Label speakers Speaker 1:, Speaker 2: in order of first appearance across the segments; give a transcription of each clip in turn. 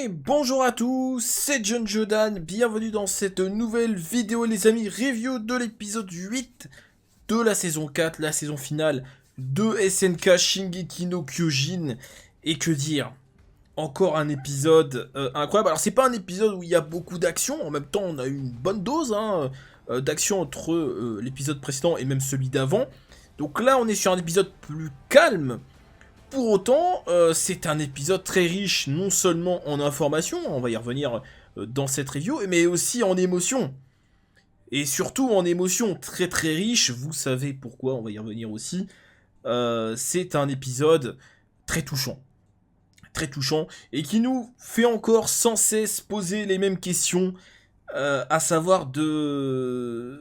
Speaker 1: Et bonjour à tous, c'est John Jodan, bienvenue dans cette nouvelle vidéo les amis, review de l'épisode 8 de la saison 4, la saison finale de SNK Shingeki no Kyojin. Et que dire, encore un épisode incroyable. Alors c'est pas un épisode où il y a beaucoup d'action, en même temps on a eu une bonne dose d'action entre l'épisode précédent et même celui d'avant. Donc là on est sur un épisode plus calme. Pour autant, c'est un épisode très riche, non seulement en informations, on va y revenir dans cette review, mais aussi en émotions. Et surtout en émotions très très riches, vous savez pourquoi, on va y revenir aussi. C'est un épisode très touchant, et qui nous fait encore sans cesse poser les mêmes questions, à savoir du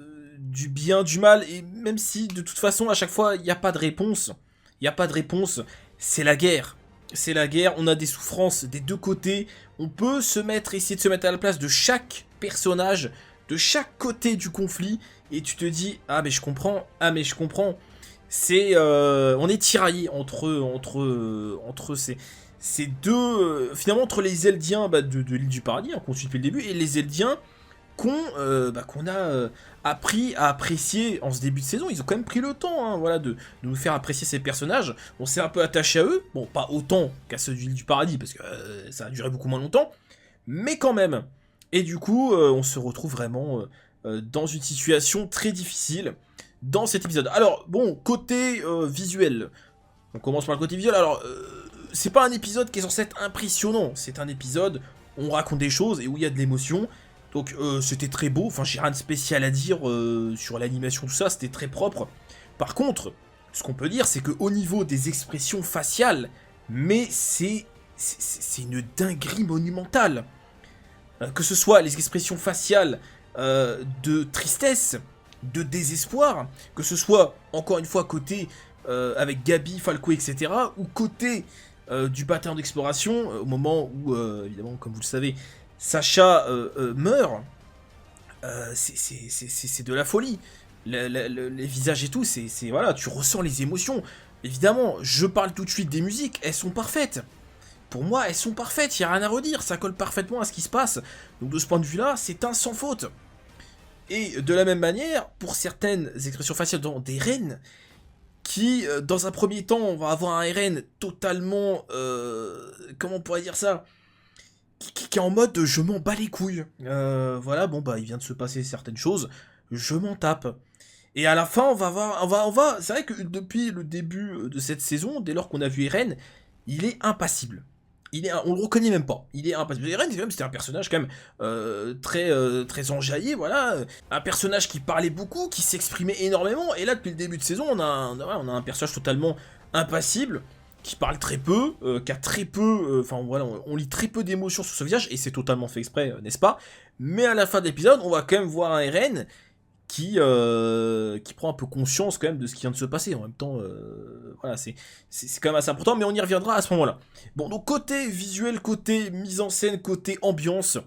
Speaker 1: bien, du mal, et même si de toute façon à chaque fois il n'y a pas de réponse, c'est la guerre. C'est la guerre, on a des souffrances des deux côtés. On peut essayer de se mettre à la place de chaque personnage, de chaque côté du conflit. Et tu te dis, ah mais je comprends, C'est, on est tiraillé entre ces deux, finalement entre les Eldiens de l'île du Paradis, qu'on suit depuis le début, et les Eldiens qu'on a appris à apprécier en ce début de saison. Ils ont quand même pris le temps voilà, de nous faire apprécier ces personnages. On s'est un peu attaché à eux, bon pas autant qu'à ceux de l'île du Paradis parce que ça a duré beaucoup moins longtemps, mais quand même. Et du coup on se retrouve vraiment dans une situation très difficile dans cet épisode. Alors bon, côté visuel, on commence par le côté visuel. Alors c'est pas un épisode qui est censé être impressionnant, c'est un épisode où on raconte des choses et où il y a de l'émotion. Donc c'était très beau, enfin j'ai rien de spécial à dire sur l'animation, tout ça, c'était très propre. Par contre, ce qu'on peut dire, c'est qu'au niveau des expressions faciales, mais c'est une dinguerie monumentale. Que ce soit les expressions faciales de tristesse, de désespoir, que ce soit, encore une fois, côté avec Gabi, Falco, etc., ou côté du bataillon d'exploration, au moment où, évidemment, comme vous le savez, Sacha meurt, c'est de la folie. Les visages et tout, voilà, tu ressens les émotions. Évidemment, je parle tout de suite des musiques, elles sont parfaites. Pour moi, elles sont parfaites, il n'y a rien à redire, ça colle parfaitement à ce qui se passe. Donc de ce point de vue-là, c'est un sans faute. Et de la même manière, pour certaines expressions faciales dans des reines, qui, dans un premier temps, on va avoir un RN totalement... comment on pourrait dire ça, qui est en mode je m'en bats les couilles. Voilà, bon bah il vient de se passer certaines choses, je m'en tape. Et à la fin, on va voir, c'est vrai que depuis le début de cette saison, dès lors qu'on a vu Eren, il est impassible. On le reconnaît même pas. Il est impassible. Eren, c'était un personnage quand même très enjaillé, voilà. Un personnage qui parlait beaucoup, qui s'exprimait énormément. Et là, depuis le début de saison, on a un personnage totalement impassible, qui parle très peu, qui a très peu, enfin voilà, on lit très peu d'émotions sur ce visage, et c'est totalement fait exprès, n'est-ce pas? Mais à la fin de l'épisode, on va quand même voir un Eren qui prend un peu conscience quand même de ce qui vient de se passer. En même temps, voilà, c'est quand même assez important, mais on y reviendra à ce moment-là. Bon, donc côté visuel, côté mise en scène, côté ambiance,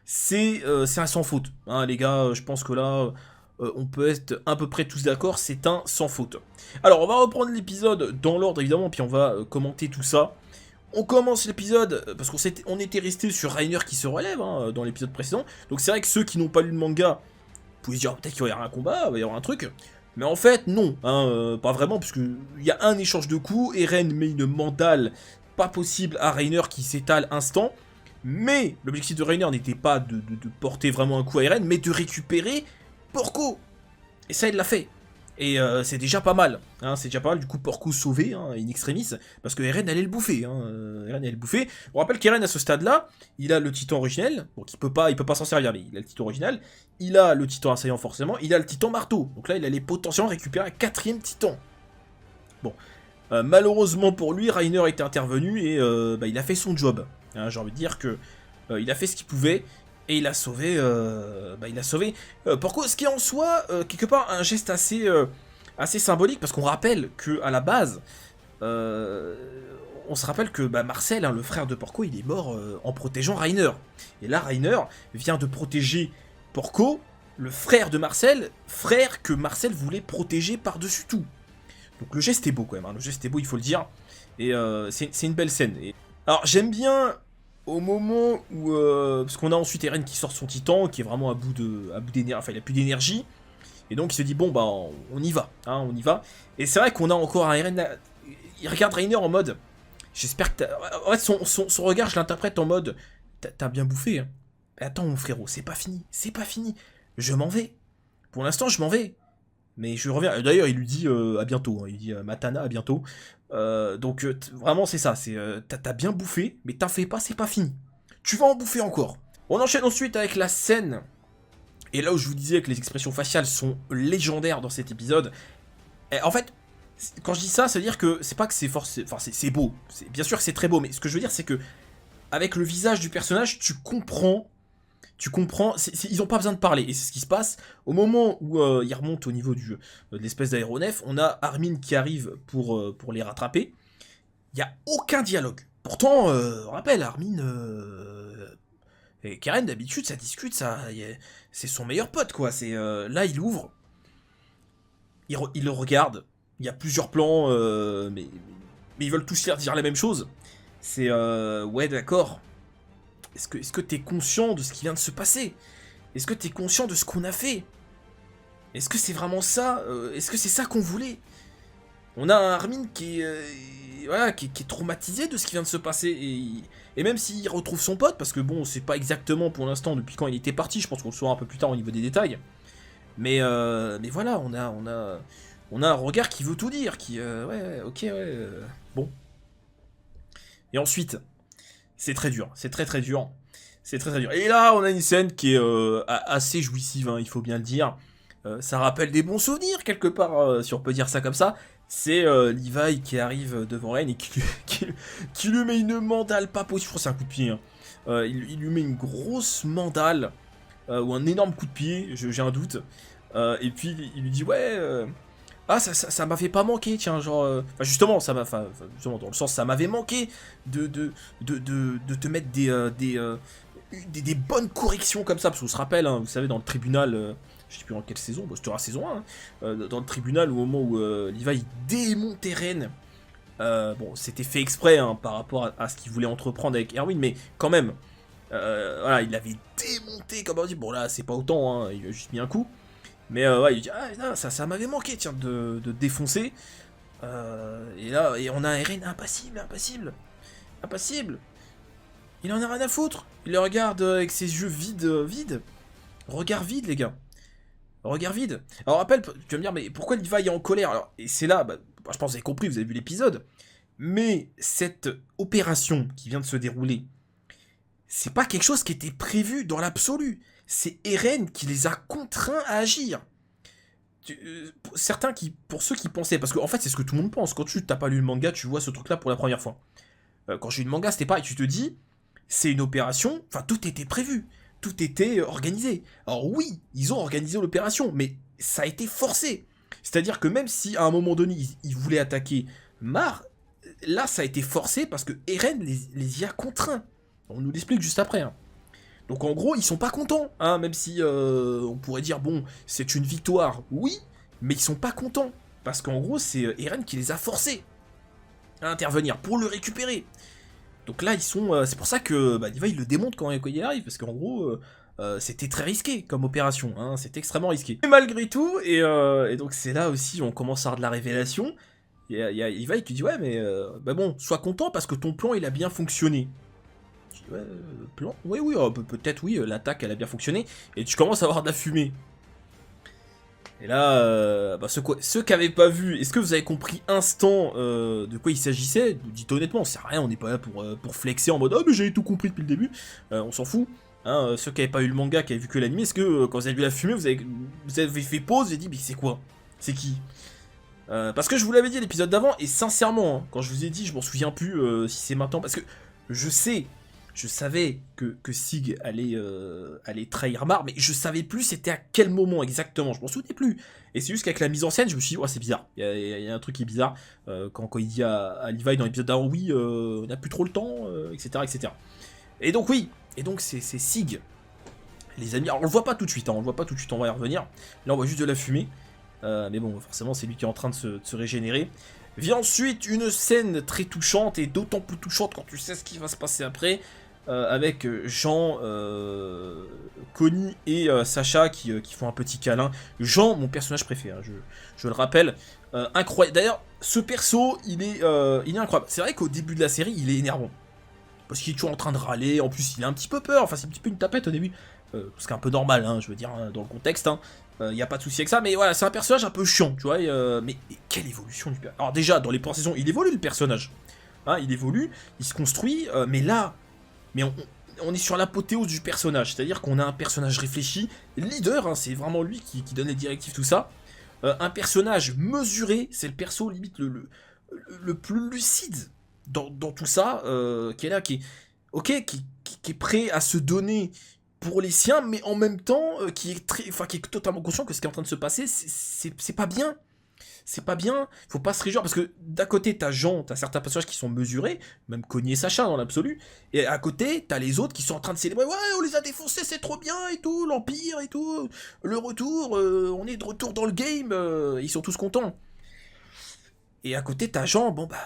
Speaker 1: c'est un sans faute. Hein, les gars, je pense que là... on peut être à peu près tous d'accord, c'est un sans faute. Alors, on va reprendre l'épisode dans l'ordre, évidemment, puis on va commenter tout ça. On commence l'épisode, parce qu'on était resté sur Reiner qui se relève, dans l'épisode précédent. Donc c'est vrai que ceux qui n'ont pas lu le manga, pouvaient se dire, peut-être qu'il va y avoir un combat, il va y avoir un truc. Mais en fait, non, pas vraiment, parce qu'il y a un échange de coups, Eren met une mandale pas possible à Reiner qui s'étale instant. Mais l'objectif de Reiner n'était pas de porter vraiment un coup à Eren, mais de récupérer Porco. Et ça, il l'a fait. Et c'est déjà pas mal. Hein, c'est déjà pas mal. Du coup, Porco sauvé, in extremis. Parce que Eren allait le bouffer. Eren allait le bouffer. On rappelle qu'Eren, à ce stade-là, il a le titan originel. Donc il peut pas s'en servir, mais il a le titan original. Il a le titan assaillant, forcément. Il a le titan marteau. Donc là, il allait potentiellement récupérer un 4ème titan. Bon. Malheureusement pour lui, Reiner était intervenu et il a fait son job. Hein, j'ai envie de dire que il a fait ce qu'il pouvait. Et il a sauvé, Porco, ce qui est en soi, quelque part, un geste assez symbolique, parce qu'on rappelle que à la base, on se rappelle que Marcel, le frère de Porco, il est mort en protégeant Reiner. Et là, Reiner vient de protéger Porco, le frère de Marcel, frère que Marcel voulait protéger par-dessus tout. Donc le geste est beau quand même, le geste est beau, il faut le dire. Et c'est une belle scène. Alors j'aime bien au moment où... parce qu'on a ensuite Eren qui sort son titan, qui est vraiment à bout d'énergie, enfin il a plus d'énergie. Et donc il se dit, bon bah on y va, hein, on y va. Et c'est vrai qu'on a encore un Eren... Il regarde Reiner en mode... J'espère que t'as... En fait, son regard, je l'interprète en mode... T'as bien bouffé, hein. Attends mon frérot, c'est pas fini, c'est pas fini. Je m'en vais. Pour l'instant, je m'en vais. Mais je reviens. D'ailleurs, il lui dit à bientôt. Hein. Il dit Matana, à bientôt. Donc, vraiment, c'est ça. T'as bien bouffé, mais t'en fais pas, c'est pas fini. Tu vas en bouffer encore. On enchaîne ensuite avec la scène. Et là où je vous disais que les expressions faciales sont légendaires dans cet épisode. Et en fait, quand je dis ça, ça veut dire que c'est pas que c'est forcé. Enfin, c'est beau. Bien sûr que c'est très beau, mais ce que je veux dire, c'est que avec le visage du personnage, tu comprends, ils ont pas besoin de parler, et c'est ce qui se passe, au moment où ils remontent au niveau de l'espèce d'aéronef, on a Armin qui arrive pour les rattraper, il y a aucun dialogue. Pourtant, on rappelle, Armin et Karen, d'habitude, ça discute, c'est son meilleur pote, quoi, là, il ouvre, il le regarde, il y a plusieurs plans, mais ils veulent tous dire la même chose. C'est ouais, d'accord. Est-ce que t'es conscient de ce qui vient de se passer? Est-ce que t'es conscient de ce qu'on a fait? Est-ce que c'est vraiment ça? Est-ce que c'est ça qu'on voulait? On a un Armin voilà, qui est traumatisé de ce qui vient de se passer. Et même s'il retrouve son pote, parce que bon, c'est pas exactement pour l'instant depuis quand il était parti, je pense qu'on le saura un peu plus tard au niveau des détails. Mais voilà, on a un regard qui veut tout dire, ouais, ok, ouais, bon. Et ensuite, c'est très dur, c'est très très dur. C'est très très dur. Et là, on a une scène qui est assez jouissive, hein, il faut bien le dire. Ça rappelle des bons souvenirs, quelque part, si on peut dire ça comme ça. C'est Levi qui arrive devant Ren et qui lui met une mandale pas possible. Je crois que c'est un coup de pied. Hein. Il lui met une grosse mandale, ou un énorme coup de pied, j'ai un doute. Et puis, il lui dit, ouais... Ah, ça m'avait pas manqué, tiens, genre... justement, justement, dans le sens, ça m'avait manqué de te mettre des bonnes corrections comme ça, parce qu'on se rappelle, hein, vous savez, dans le tribunal, je sais plus dans quelle saison, bah, c'était la saison 1, hein, dans le tribunal, au moment où Levi démonte Eren, bon, c'était fait exprès, hein, par rapport à ce qu'il voulait entreprendre avec Erwin, mais quand même, voilà, il avait démonté, comme on dit, bon là, c'est pas autant, hein, il a juste mis un coup. Mais ouais, il dit, ah non, ça m'avait manqué, tiens, de défoncer. Et là, on a un Eren impassible. Il en a rien à foutre. Il le regarde avec ses yeux vides. Regard vide, les gars. Regard vide. Alors, rappelle, tu vas me dire, mais pourquoi Levi est en colère? Alors, et c'est là, bah, je pense que vous avez compris, vous avez vu l'épisode. Mais cette opération qui vient de se dérouler, c'est pas quelque chose qui était prévu dans l'absolu. C'est Eren qui les a contraints à agir. Pour ceux qui pensaient, parce qu'en fait c'est ce que tout le monde pense, quand tu t'as pas lu le manga, tu vois ce truc là pour la première fois. Quand j'ai lu le manga, c'était pareil, tu te dis, c'est une opération, enfin tout était prévu, tout était organisé. Alors oui, ils ont organisé l'opération, mais ça a été forcé. C'est-à-dire que même si à un moment donné, ils voulaient attaquer Mar, là ça a été forcé parce que Eren les y a contraints. On nous l'explique juste après, hein. Donc en gros, ils sont pas contents, hein, même si on pourrait dire, bon, c'est une victoire, oui, mais ils sont pas contents. Parce qu'en gros, c'est Eren qui les a forcés à intervenir pour le récupérer. Donc là, ils sont... c'est pour ça que Levi, il le démonte quand il arrive, parce qu'en gros, c'était très risqué comme opération, hein, c'était extrêmement risqué. Mais malgré tout, et donc c'est là aussi, on commence à avoir de la révélation, il y a Levi qui dit, ouais, mais bon, sois content parce que ton plan, il a bien fonctionné. Ouais, plan. Oui, peut-être oui, l'attaque elle a bien fonctionné. Et tu commences à avoir de la fumée. Et là, ceux qui n'avaient pas vu, est-ce que vous avez compris instant de quoi il s'agissait? Dites honnêtement, c'est rien, on n'est pas là pour flexer en mode oh mais j'avais tout compris depuis le début. On s'en fout. Hein, ceux qui n'avaient pas eu le manga, qui avaient vu que l'anime, est-ce que quand vous avez vu la fumée, vous avez fait pause et dit mais c'est quoi? C'est qui? Parce que je vous l'avais dit à l'épisode d'avant, et sincèrement, hein, quand je vous ai dit, je m'en souviens plus si c'est maintenant, parce que je savais que Sig allait trahir Mar, mais je savais plus c'était à quel moment exactement, je m'en souvenais plus. Et c'est juste qu'avec la mise en scène, je me suis dit, oh, c'est bizarre, il y a un truc qui est bizarre, quand il dit à Levi dans l'épisode d'avant, oui, on n'a plus trop le temps, etc., etc. Et donc oui, c'est Sig, les amis, alors on le voit pas tout de suite, hein, on va y revenir, là on voit juste de la fumée, mais bon, forcément c'est lui qui est en train de se régénérer. Vient ensuite une scène très touchante, et d'autant plus touchante quand tu sais ce qui va se passer après. avec Jean, Connie et Sacha qui font un petit câlin. Jean, mon personnage préféré, hein, je le rappelle. Incroyable. D'ailleurs, ce perso, il est incroyable. C'est vrai qu'au début de la série, il est énervant. Parce qu'il est toujours en train de râler. En plus, il a un petit peu peur. Enfin, c'est un petit peu une tapette au début. Ce qui est un peu normal, hein, je veux dire, hein, dans le contexte. Il n'y a pas de souci avec ça. Mais voilà, c'est un personnage un peu chiant, tu vois. Mais quelle évolution du personnage. Alors déjà, dans les premières saisons, il évolue le personnage. Hein, il évolue, il se construit. Mais là, on est sur l'apothéose du personnage. C'est-à-dire qu'on a un personnage réfléchi, leader. Hein, c'est vraiment lui qui donne les directives, tout ça. Un personnage mesuré. C'est le perso, limite, le plus lucide dans tout ça, qui est là, qui est prêt à se donner pour les siens, mais en même temps, qui est totalement conscient que ce qui est en train de se passer, c'est pas bien. C'est pas bien, faut pas se réjouir, parce que d'un côté, t'as Jean, t'as certains personnages qui sont mesurés, même Connie et Sacha dans l'absolu, et à côté, t'as les autres qui sont en train de célébrer, ouais, on les a défoncés, c'est trop bien, et tout, l'Empire, et tout, le retour, on est de retour dans le game, ils sont tous contents. Et à côté, t'as Jean, bon bah,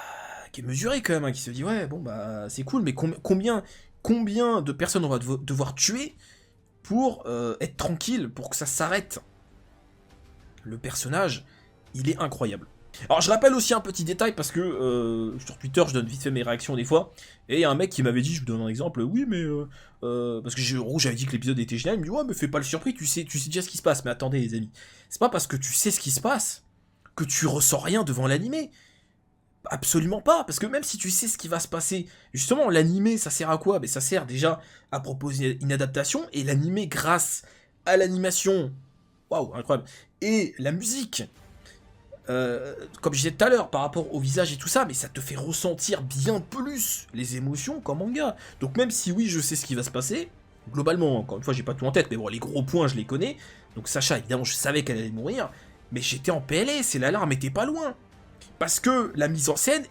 Speaker 1: qui est mesuré quand même, hein, qui se dit, ouais, bon bah, c'est cool, mais combien de personnes on va devoir tuer pour être tranquille, pour que ça s'arrête. Le personnage, il est incroyable. Alors je rappelle aussi un petit détail, parce que sur Twitter, je donne vite fait mes réactions des fois, et il y a un mec qui m'avait dit, je vous donne un exemple, oui mais, parce que j'avais dit que l'épisode était génial, il me dit, ouais mais fais pas le surpris, tu sais déjà ce qui se passe, mais attendez les amis, c'est pas parce que tu sais ce qui se passe, que tu ressens rien devant l'animé. Absolument pas, parce que même si tu sais ce qui va se passer, justement, l'animé, ça sert à quoi? Ben, ça sert déjà à proposer une adaptation, et l'animé, grâce à l'animation, waouh, incroyable, et la musique, comme je disais tout à l'heure, par rapport au visage et tout ça, mais ça te fait ressentir bien plus les émotions qu'en manga. Donc même si oui, je sais ce qui va se passer, globalement, encore une fois, j'ai pas tout en tête, mais bon, les gros points, je les connais, donc Sacha, évidemment, je savais qu'elle allait mourir, mais j'étais en PLS, et l'alarme était pas loin. Parce que la mise en scène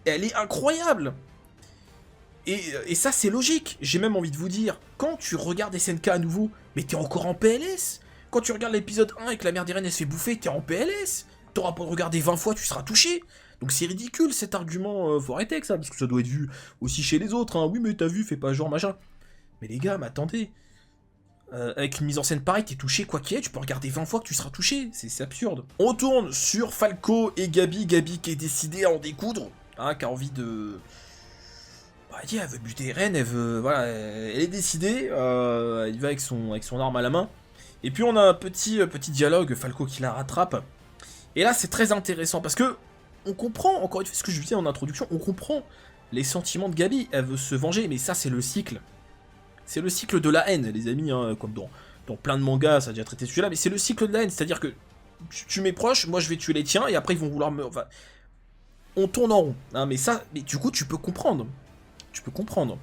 Speaker 1: elle est incroyable. Et ça c'est logique. J'ai même envie de vous dire, quand tu regardes SNK à nouveau, mais t'es encore en PLS. Quand tu regardes l'épisode 1 et que la mère d'Irène elle se fait bouffer, t'es en PLS. T'auras pas regarder 20 fois, tu seras touché. Donc c'est ridicule cet argument, faut arrêter avec ça, parce que ça doit être vu aussi chez les autres. Hein. Oui mais t'as vu, fais pas genre machin. Mais les gars, mais attendez. Avec une mise en scène pareille, t'es touché quoi qu'il y ait, tu peux regarder 20 fois que tu seras touché, c'est absurde. On tourne sur Falco et Gabi qui est décidée à en découdre, hein, qui a envie de... Bah, elle veut buter Eren, elle veut... Voilà, elle est décidée, elle va avec son arme à la main. Et puis on a un petit dialogue, Falco qui la rattrape. Et là c'est très intéressant, parce que on comprend, encore une fois ce que je disais en introduction, on comprend les sentiments de Gabi, elle veut se venger, mais ça c'est le cycle. C'est le cycle de la haine, les amis, hein, comme dans plein de mangas, ça a déjà traité ce sujet-là, mais c'est le cycle de la haine, c'est-à-dire que tu m'es proche, moi je vais tuer les tiens, et après ils vont vouloir me... Enfin, on tourne en rond, hein, mais ça, mais du coup tu peux comprendre. Tu peux comprendre.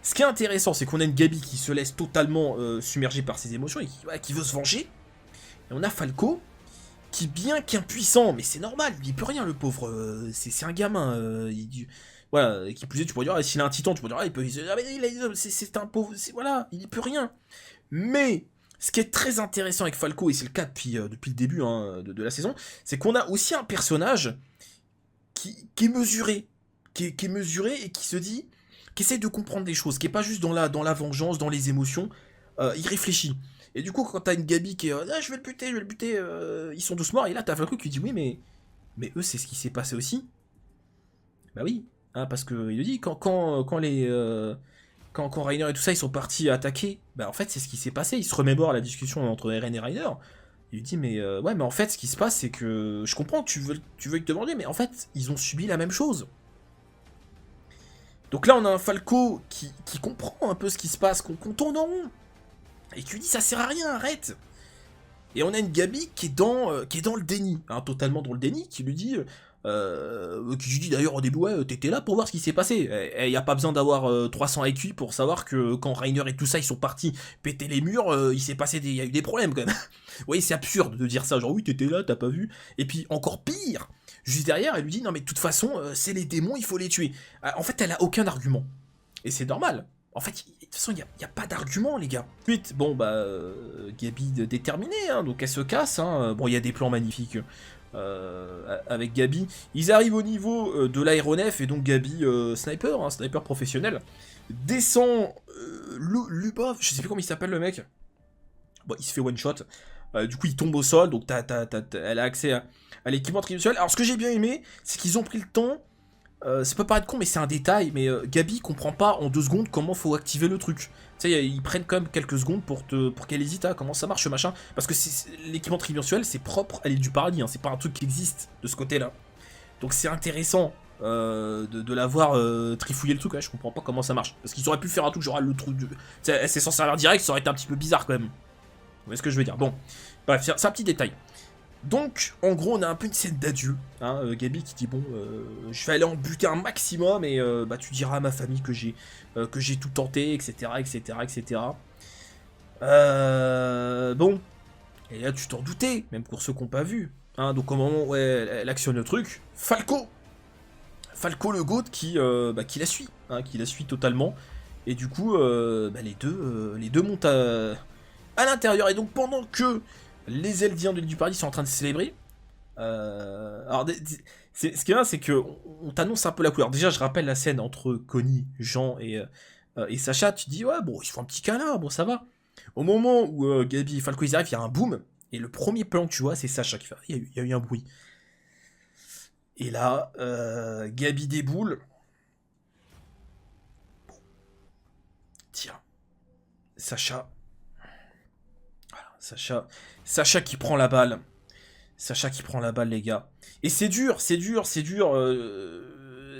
Speaker 1: Ce qui est intéressant, c'est qu'on a une Gabi qui se laisse totalement submerger par ses émotions, et qui veut se venger, et on a Falco, qui bien qu'impuissant, mais c'est normal, il peut rien le pauvre, c'est un gamin, voilà, qui plus est, tu pourrais dire, ah, s'il a un titan, tu pourrais dire, ah, il peut... Ah, mais c'est un pauvre... Voilà, il peut rien. Mais, ce qui est très intéressant avec Falco, et c'est le cas depuis le début hein, de la saison, c'est qu'on a aussi un personnage qui est mesuré. Qui est mesuré et qui se dit... Qui essaie de comprendre des choses, qui est pas juste dans la vengeance, dans les émotions, il réfléchit. Et du coup, quand t'as une Gabi qui est, ah, je vais le buter, ils sont tous morts, et là t'as Falco qui dit, oui, mais eux, c'est ce qui s'est passé aussi. Bah oui. Hein, parce que il le dit, quand Reiner et tout ça, ils sont partis attaquer, bah en fait, c'est ce qui s'est passé. Il se remémore la discussion entre Eren et Reiner. Il lui dit, mais ouais, mais en fait, ce qui se passe, c'est que je comprends que tu veux te venger, mais en fait, ils ont subi la même chose. Donc là, on a un Falco qui comprend un peu ce qui se passe, qu'on tourne en rond. Et qui lui dit, ça sert à rien, arrête. Et on a une Gabi qui est dans le déni, hein, totalement dans le déni, qui lui dit d'ailleurs au début, ouais, t'étais là pour voir ce qui s'est passé. Il n'y a pas besoin d'avoir 300 IQ pour savoir que quand Reiner et tout ça, ils sont partis péter les murs, il s'est passé il y a eu des problèmes quand même. Vous voyez, c'est absurde de dire ça, genre oui, t'étais là, t'as pas vu. Et puis encore pire, juste derrière, elle lui dit, non mais de toute façon, c'est les démons, il faut les tuer. En fait, elle a aucun argument. Et c'est normal. En fait, de toute façon, il n'y a pas d'argument, les gars. Ensuite, bon, bah, Gabi déterminée, hein, donc elle se casse. Hein. Bon, il y a des plans magnifiques avec Gabi. Ils arrivent au niveau de l'aéronef, et donc Gabi, sniper, hein, sniper professionnel. descend Lubov, je sais plus comment il s'appelle le mec. Bon, il se fait one shot. Du coup, il tombe au sol, donc elle a accès à l'équipement tridimensionnel. Alors, ce que j'ai bien aimé, c'est qu'ils ont pris le temps. Ça peut paraître con, mais c'est un détail. Mais Gabi comprend pas en 2 secondes comment faut activer le truc. Tu sais, ils prennent quand même quelques secondes pour qu'elle hésite à comment ça marche, machin. Parce que l'équipement tridimensionnel, c'est propre à l'île du paradis. Hein, c'est pas un truc qui existe de ce côté-là. Donc, c'est intéressant de la voir trifouiller le truc. Ouais, je comprends pas comment ça marche. Parce qu'ils auraient pu faire un truc genre le truc. C'est sans servir direct, ça aurait été un petit peu bizarre quand même. Vous voyez ce que je veux dire? Bon, bref, c'est un petit détail. Donc, en gros, on a un peu une scène d'adieu. Hein, Gabi qui dit, bon, je vais aller en buter un maximum et bah, tu diras à ma famille que j'ai tout tenté, etc., etc., etc. Bon, et là, tu t'en doutais, même pour ceux qui n'ont pas vu. Hein, donc, au moment où elle actionne le truc, Falco le GOAT qui la suit, hein, qui la suit totalement. Et du coup, bah, les deux montent à l'intérieur. Et donc, pendant que les Eldiens de l'île du Paradis sont en train de célébrer, alors, ce qui est bien, c'est que on t'annonce un peu la couleur. Déjà, je rappelle la scène entre Connie, Jean et Sacha. Tu dis, ouais, bon, ils font un petit câlin, bon, ça va. Au moment où Gabi et Falco ils arrivent, il y a un boom. Et le premier plan que tu vois, c'est Sacha qui fait, il y a eu un bruit. Et là, Gabi déboule. Tiens, Sacha. Voilà, Sacha qui prend la balle. Sacha qui prend la balle, les gars. Et c'est dur.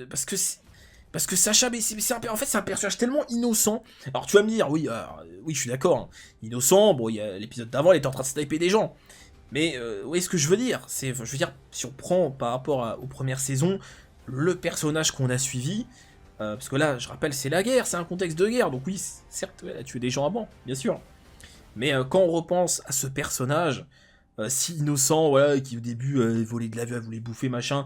Speaker 1: Parce que Sacha, mais en fait, c'est un personnage tellement innocent. Alors, tu vas me dire, oui, oui, je suis d'accord. Hein. Innocent, bon, il y a l'épisode d'avant, il était en train de sniper des gens. Mais, vous voyez ce que je veux dire? Je veux dire, si on prend par rapport aux premières saisons, le personnage qu'on a suivi, parce que là, je rappelle, c'est la guerre, c'est un contexte de guerre. Donc oui, certes, elle a tué des gens avant, bien sûr. Mais quand on repense à ce personnage, si innocent, voilà, qui au début volait de la vie, voulait bouffer, machin,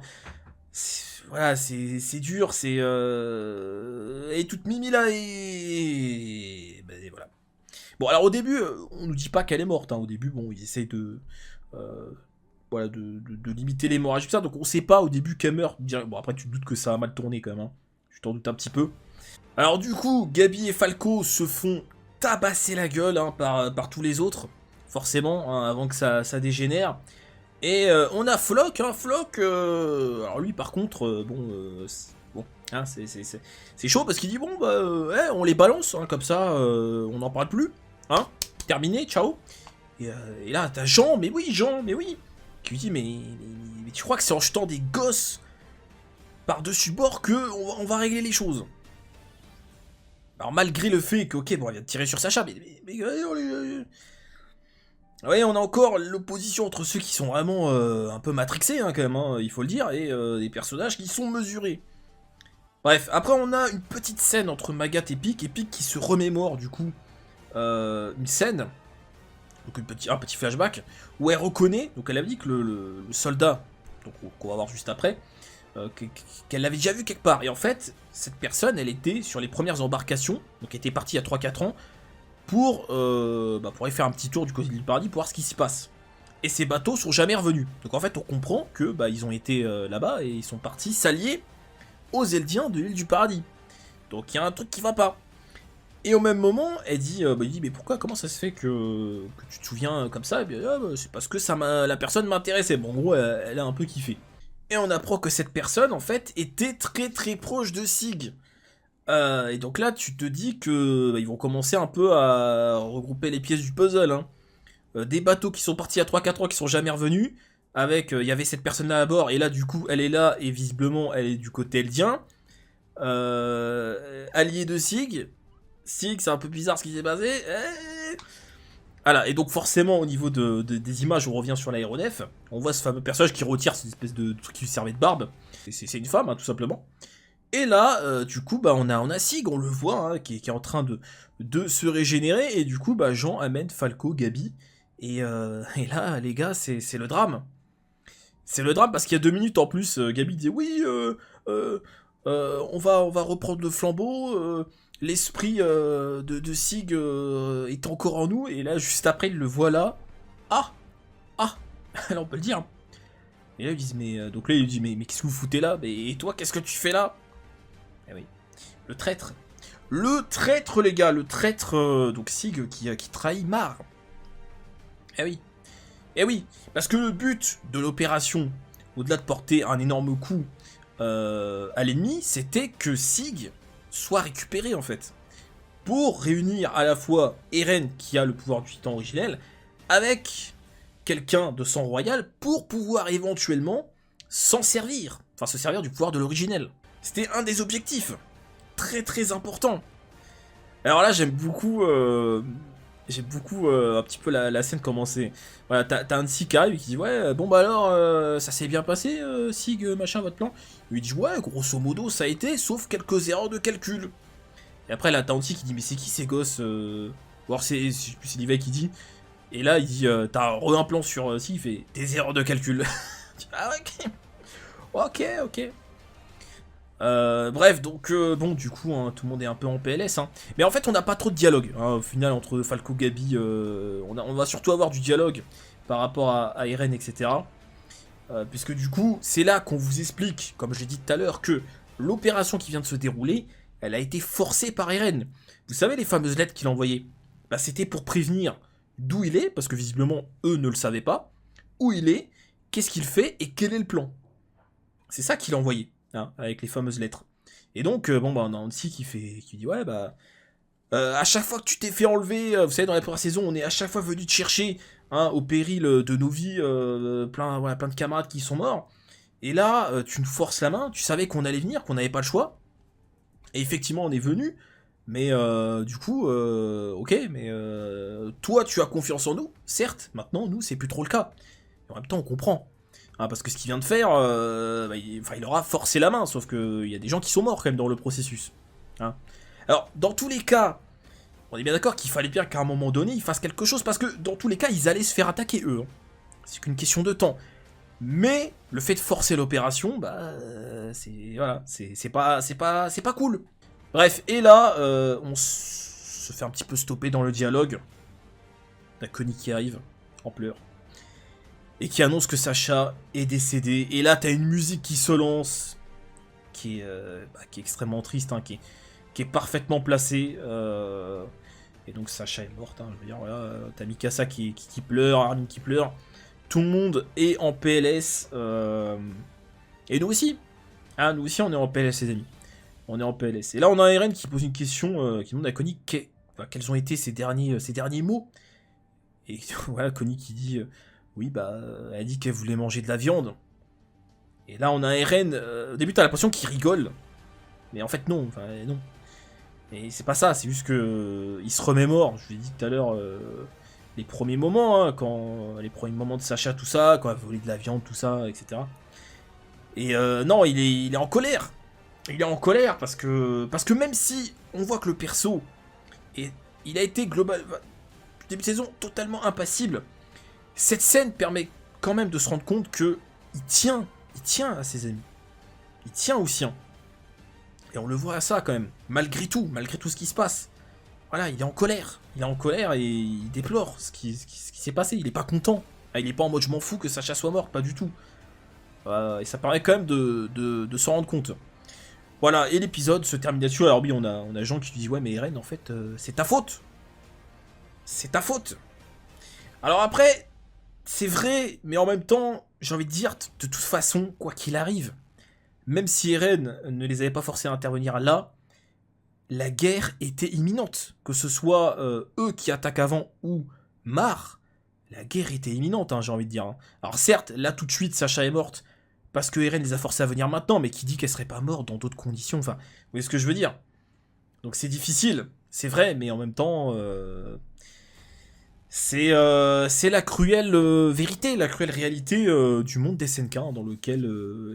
Speaker 1: voilà, c'est dur, c'est... Et toute Mimi là, et... Ben, voilà. Bon, alors au début, on nous dit pas qu'elle est morte, hein. Au début, bon, ils essayent euh, voilà, de limiter l'hémorragie, tout ça, donc on sait pas au début qu'elle meurt. Bon, après, tu te doutes que ça a mal tourné quand même, hein. Je t'en doute un petit peu. Alors du coup, Gabi et Falco se font tabasser la gueule hein, par tous les autres, forcément, hein, avant que ça dégénère. Et on a Flock, hein, Flock, alors lui par contre, bon, hein, c'est chaud parce qu'il dit, bon, bah, on les balance, hein, comme ça, on n'en parle plus, hein, terminé, ciao. Et là, t'as Jean, mais oui, qui lui dit, mais tu crois que c'est en jetant des gosses par-dessus bord que on va régler les choses? Alors malgré le fait que, ok, bon, il vient de tirer sur Sacha, ouais, on a encore l'opposition entre ceux qui sont vraiment un peu matrixés, hein, quand même, hein, il faut le dire, et des personnages qui sont mesurés. Bref, après on a une petite scène entre Magat et Pic qui se remémore du coup une scène, donc un petit flashback, où elle reconnaît, donc elle a dit que le soldat, donc qu'on va voir juste après, qu'elle l'avait déjà vu quelque part. Et en fait, cette personne, elle était sur les premières embarcations, donc elle était partie il y a 3-4 ans, pour aller faire un petit tour du côté du paradis pour voir ce qui s'y passe. Et ces bateaux sont jamais revenus. Donc en fait, on comprend que ils ont été là-bas et ils sont partis s'allier aux Eldiens de l'île du paradis. Donc il y a un truc qui va pas. Et au même moment, elle dit, il dit mais pourquoi, comment ça se fait que tu te souviens comme ça? Et bien, c'est parce que la personne m'intéressait. Bon, en gros, elle a un peu kiffé. Et on apprend que cette personne, en fait, était très très proche de Sig. Et donc là, tu te dis que ils vont commencer un peu à regrouper les pièces du puzzle. Hein. Des bateaux qui sont partis à 3-4 ans qui sont jamais revenus. Avec, il y avait cette personne-là à bord, et là, du coup, elle est là, et visiblement, elle est du côté eldien. Allié de Sig. Sig, c'est un peu bizarre ce qui s'est passé. Voilà, et donc forcément, au niveau des images, on revient sur l'aéronef. On voit ce fameux personnage qui retire cette espèce de truc qui lui servait de barbe. C'est une femme, hein, tout simplement. Et là, du coup, on a Sig, on le voit, hein, qui est en train de se régénérer. Et du coup, Jean amène Falco, Gabi. Et là, les gars, c'est le drame. C'est le drame parce qu'il y a 2 minutes en plus, Gabi dit oui, on va reprendre le flambeau. L'esprit de Sig est encore en nous. Et là, juste après, il le voit là. Ah, alors on peut le dire. Et là, ils disent, donc là, il dit, mais qu'est-ce que vous foutez là? Et toi, qu'est-ce que tu fais là? Eh oui, le traître. Le traître, les gars, le traître, donc Sig, qui trahit Mar. Eh oui. Eh oui, parce que le but de l'opération, au-delà de porter un énorme coup à l'ennemi, c'était que Sig soit récupéré, en fait. Pour réunir à la fois Eren, qui a le pouvoir du titan originel, avec quelqu'un de sang royal, pour pouvoir éventuellement s'en servir. Enfin, se servir du pouvoir de l'originel. C'était un des objectifs. Très très important. Alors là, j'aime beaucoup un petit peu la scène commencer. Voilà, t'as un Sig qui arrive et qui dit ouais, bon bah alors, ça s'est bien passé, Sig, machin, votre plan. Il lui dit ouais, grosso modo, ça a été, sauf quelques erreurs de calcul. Et après, là, t'as Anti qui dit mais c'est qui ces gosses Ou alors c'est Levi qui dit. Et là, il dit t'as un plan sur Sig, il fait des erreurs de calcul. Ah ok. Ok. Bref, donc bon, du coup, hein, tout le monde est un peu en PLS. Hein. Mais en fait, on n'a pas trop de dialogue. Hein, au final, entre Falco, Gabi, on va surtout avoir du dialogue par rapport à Eren, etc. Puisque du coup, c'est là qu'on vous explique, comme je l'ai dit tout à l'heure, que l'opération qui vient de se dérouler, elle a été forcée par Eren. Vous savez les fameuses lettres qu'il a envoyées? Bah, c'était pour prévenir d'où il est, parce que visiblement, eux ne le savaient pas, où il est, qu'est-ce qu'il fait et quel est le plan. C'est ça qu'il a envoyé. Hein, avec les fameuses lettres. Et donc, bon, bah, on a Hansi qui dit, ouais, bah, à chaque fois que tu t'es fait enlever, vous savez, dans la première saison, on est à chaque fois venu te chercher, hein, au péril de nos vies, plein de camarades qui sont morts. Et là, tu nous forces la main, tu savais qu'on allait venir, qu'on n'avait pas le choix. Et effectivement, on est venu, mais du coup, ok, mais toi, tu as confiance en nous, certes, maintenant, nous, c'est plus trop le cas. Et en même temps, on comprend. Hein, parce que ce qu'il vient de faire, il aura forcé la main, sauf qu'il y a des gens qui sont morts quand même dans le processus. Hein. Alors, dans tous les cas, on est bien d'accord qu'il fallait bien qu'à un moment donné, ils fassent quelque chose, parce que dans tous les cas, ils allaient se faire attaquer eux. Hein. C'est qu'une question de temps. Mais le fait de forcer l'opération, bah, c'est pas cool. Bref, et là, on se fait un petit peu stopper dans le dialogue. T'as Connie qui arrive, en pleurs. Et qui annonce que Sacha est décédé. Et là, t'as une musique qui se lance, qui est extrêmement triste, hein, qui est parfaitement placée. Et donc Sacha est morte, hein, je veux dire, voilà. T'as Mikasa qui pleure, Armin qui pleure. Tout le monde est en PLS. Et nous aussi. Ah, nous aussi, on est en PLS, les amis. On est en PLS. Et là, on a Eren qui pose une question, qui demande à Connie quels ont été ses derniers mots. Et voilà, Connie qui dit... oui, bah, elle a dit qu'elle voulait manger de la viande. Et là, on a Eren. Au début, t'as l'impression qu'il rigole. Mais en fait, non. Enfin, non. Et c'est pas ça, c'est juste que il se remémore. Je vous l'ai dit tout à l'heure, les premiers moments, hein, les premiers moments de Sacha, tout ça, quand elle volait de la viande, tout ça, etc. Et non, il est en colère. Il est en colère parce que même si on voit que le perso, il a été global, début de saison, totalement impassible. Cette scène permet quand même de se rendre compte que il tient à ses amis. Il tient aux siens. Et on le voit à ça quand même, malgré tout ce qui se passe. Voilà, il est en colère. Il est en colère et il déplore ce qui s'est passé. Il est pas content. Il est pas en mode je m'en fous que Sacha soit morte, pas du tout. Et ça permet quand même de s'en rendre compte. Voilà, et l'épisode se termine là-dessus. Alors oui, on a Jean qui lui dit ouais mais Eren, en fait, c'est ta faute. C'est ta faute. Alors après... c'est vrai, mais en même temps, j'ai envie de dire, de toute façon, quoi qu'il arrive, même si Eren ne les avait pas forcés à intervenir là, la guerre était imminente. Que ce soit eux qui attaquent avant ou Mar, la guerre était imminente, hein, j'ai envie de dire. Hein. Alors certes, là tout de suite, Sacha est morte, parce que Eren les a forcés à venir maintenant, mais qui dit qu'elle serait pas morte dans d'autres conditions, enfin, vous voyez ce que je veux dire. Donc c'est difficile, c'est vrai, mais en même temps... c'est la cruelle vérité, la cruelle réalité du monde des SNK hein, dans lequel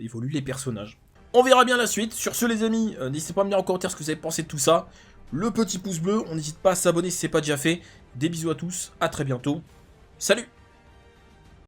Speaker 1: évoluent les personnages. On verra bien la suite. Sur ce les amis, n'hésitez pas à me dire en commentaire ce que vous avez pensé de tout ça. Le petit pouce bleu, on n'hésite pas à s'abonner si ce n'est pas déjà fait. Des bisous à tous, à très bientôt. Salut!